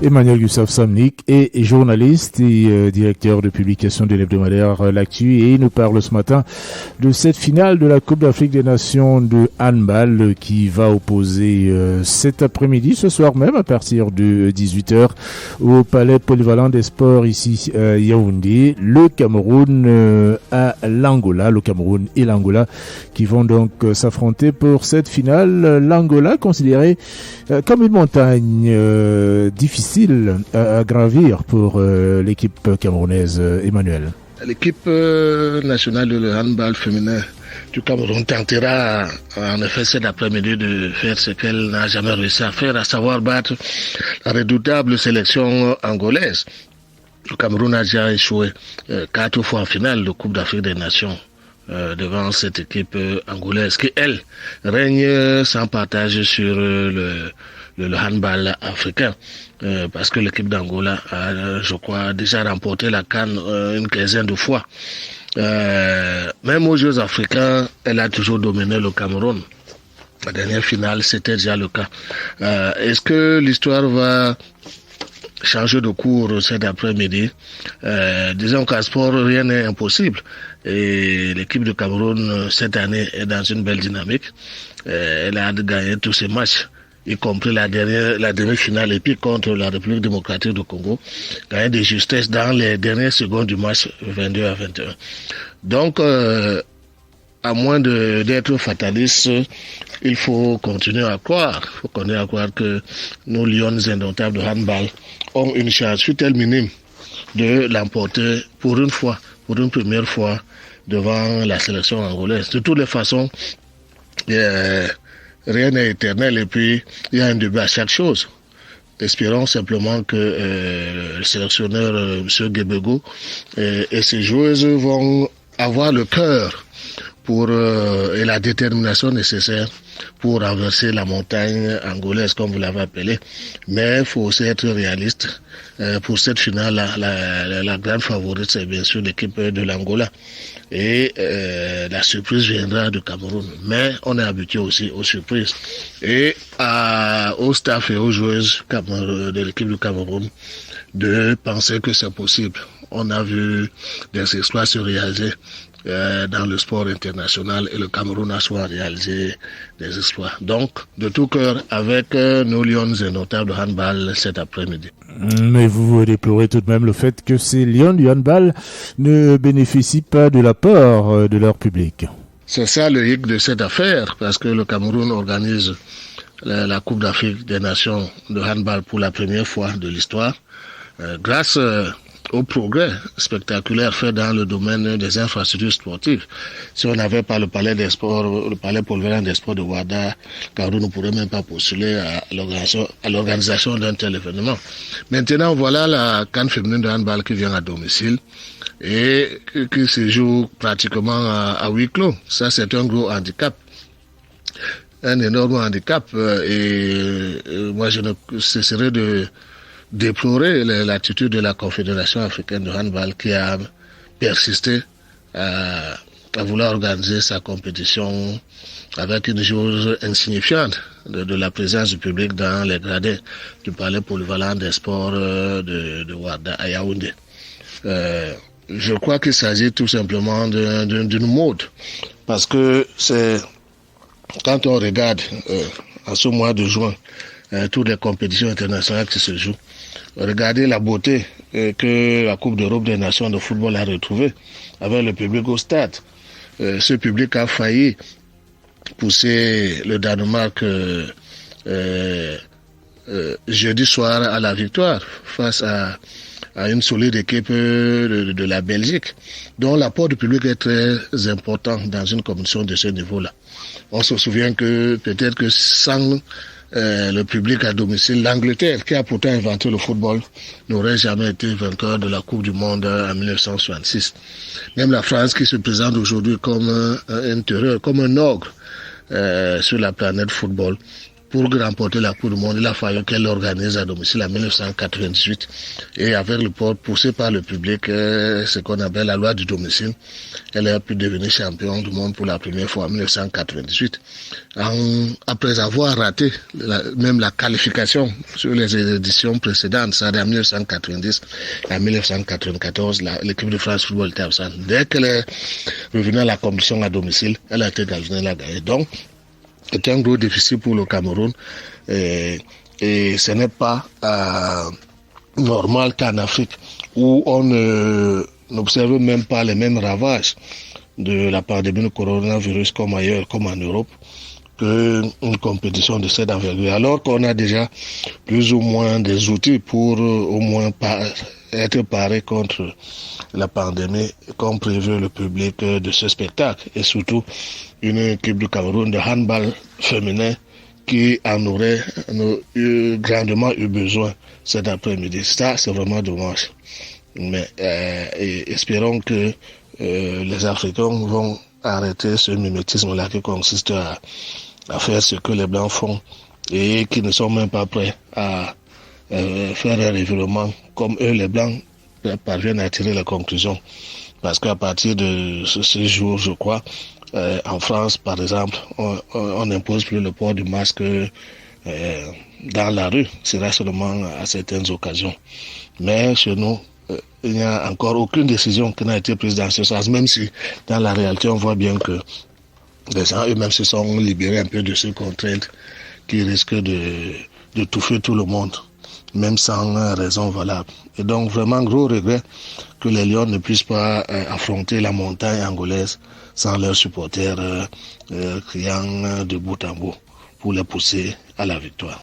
Emmanuel Gustave Samnik est journaliste et directeur de publication de l'hebdomadaire L'Actu et il nous parle ce matin de cette finale de la Coupe d'Afrique des Nations de handball qui va opposer cet après-midi, ce soir même à partir de 18h au Palais Polyvalent des Sports ici à Yaoundé, le Cameroun à l'Angola, le Cameroun et l'Angola qui vont donc s'affronter pour cette finale. L'Angola considérée comme une montagne difficile à gravir pour l'équipe camerounaise, Emmanuel. L'équipe nationale de handball féminin du Cameroun tentera en effet cet après-midi de faire ce qu'elle n'a jamais réussi à faire, à savoir battre la redoutable sélection angolaise. Le Cameroun a déjà échoué 4 fois en finale de Coupe d'Afrique des Nations devant cette équipe angolaise qui, elle, règne sans partage sur le handball africain. Parce que l'équipe d'Angola a, je crois, déjà remporté la CAN une quinzaine de fois. Même aux Jeux africains, elle a toujours dominé le Cameroun. La dernière finale, c'était déjà le cas. Est-ce que l'histoire va changer de cours cet après-midi? Disons qu'à sport, rien n'est impossible. Et l'équipe de Cameroun, cette année, est dans une belle dynamique. Elle a gagné tous ses matchs, y compris la demi-finale épique contre la République démocratique du Congo, gagné de justesse dans les dernières secondes du match 22 à 21. Donc, à moins d'être fataliste, il faut continuer à croire. Il faut continuer à croire que nos lions indomptables de handball ont une chance, fut-elle minime, de l'emporter pour une fois, pour une première fois, devant la sélection angolaise. De toutes les façons, rien n'est éternel et puis il y a un début à chaque chose. Espérons simplement que le sélectionneur M. Gebego et ses joueuses vont avoir le cœur et la détermination nécessaire pour renverser la montagne angolaise, comme vous l'avez appelé. Mais il faut aussi être réaliste. Pour cette finale, la grande favorite, c'est bien sûr l'équipe de l'Angola. Et la surprise viendra du Cameroun. Mais on est habitué aussi aux surprises. Et au staff et aux joueuses de l'équipe du Cameroun de penser que c'est possible. On a vu des exploits se réaliser dans le sport international et le Cameroun a souvent réalisé des exploits. Donc, de tout cœur, avec nos lions indomptables de handball cet après-midi. Mais vous déplorez tout de même le fait que ces lions du handball ne bénéficient pas de l'apport de leur public. C'est ça le hic de cette affaire, parce que le Cameroun organise la Coupe d'Afrique des Nations de handball pour la première fois de l'histoire, grâce au progrès spectaculaire fait dans le domaine des infrastructures sportives. Si on n'avait pas le palais des sports, le palais polyvalent des sports de Ouarda, Cameroun ne pourrait même pas postuler à l'organisation d'un tel événement. Maintenant, voilà la CAN féminine de handball qui vient à domicile et qui se joue pratiquement à huis clos. Ça, c'est un gros handicap. Un énorme handicap. Et moi, je ne cesserai de déplorer l'attitude de la Confédération africaine de handball qui a persisté à vouloir organiser sa compétition avec une chose insignifiante de la présence du public dans les gradins du palais polyvalent des sports de Ouarda à Yaoundé. Je crois qu'il s'agit tout simplement d'une mode, parce que c'est quand on regarde en ce mois de juin toutes les compétitions internationales qui se jouent, regardez la beauté que la Coupe d'Europe des Nations de football a retrouvée avec le public au stade. Ce public a failli pousser le Danemark jeudi soir à la victoire face à une solide équipe de la Belgique, dont l'apport du public est très important dans une compétition de ce niveau-là. On se souvient que peut-être que sans le public à domicile, l'Angleterre, qui a pourtant inventé le football, n'aurait jamais été vainqueur de la Coupe du Monde en 1966. Même la France, qui se présente aujourd'hui comme un terreur, comme un ogre sur la planète football, pour remporter la Coupe du Monde, il a fallu qu'elle l'organise à domicile en 1998. Et avec le port poussé par le public, ce qu'on appelle la loi du domicile, elle a pu devenir champion du monde pour la première fois en 1998. Après avoir raté même la qualification sur les éditions précédentes, ça en 1990, en 1994, l'équipe de France Football était absente. Dès qu'elle est revenue à la compétition à domicile, elle a été gagnée, elle a gagné. Donc, c'est un gros déficit pour le Cameroun et ce n'est pas normal qu'en Afrique, où on n'observe même pas les mêmes ravages de la pandémie du coronavirus comme ailleurs, comme en Europe, qu'une compétition de cette envergure, alors qu'on a déjà plus ou moins des outils pour au moins être paré contre la pandémie, comme prévu le public de ce spectacle, et surtout une équipe du Cameroun de handball féminin qui en aurait grandement eu besoin cet après-midi. Ça, c'est vraiment dommage. Mais espérons que les Africains vont arrêter ce mimétisme-là qui consiste à faire ce que les Blancs font et qui ne sont même pas prêts à faire un revirement comme eux, les Blancs, parviennent à tirer la conclusion. Parce qu'à partir de ce jour, je crois, en France, par exemple, on n'impose plus le port du masque dans la rue. Ce sera seulement à certaines occasions. Mais chez nous, il n'y a encore aucune décision qui n'a été prise dans ce sens, même si dans la réalité, on voit bien que les gens eux-mêmes se sont libérés un peu de ces contraintes qui risquent de touffer tout le monde, même sans raison valable. Et donc, vraiment, gros regret que les Lions ne puissent pas affronter la montagne angolaise sans leurs supporters criant de bout en bout pour les pousser à la victoire.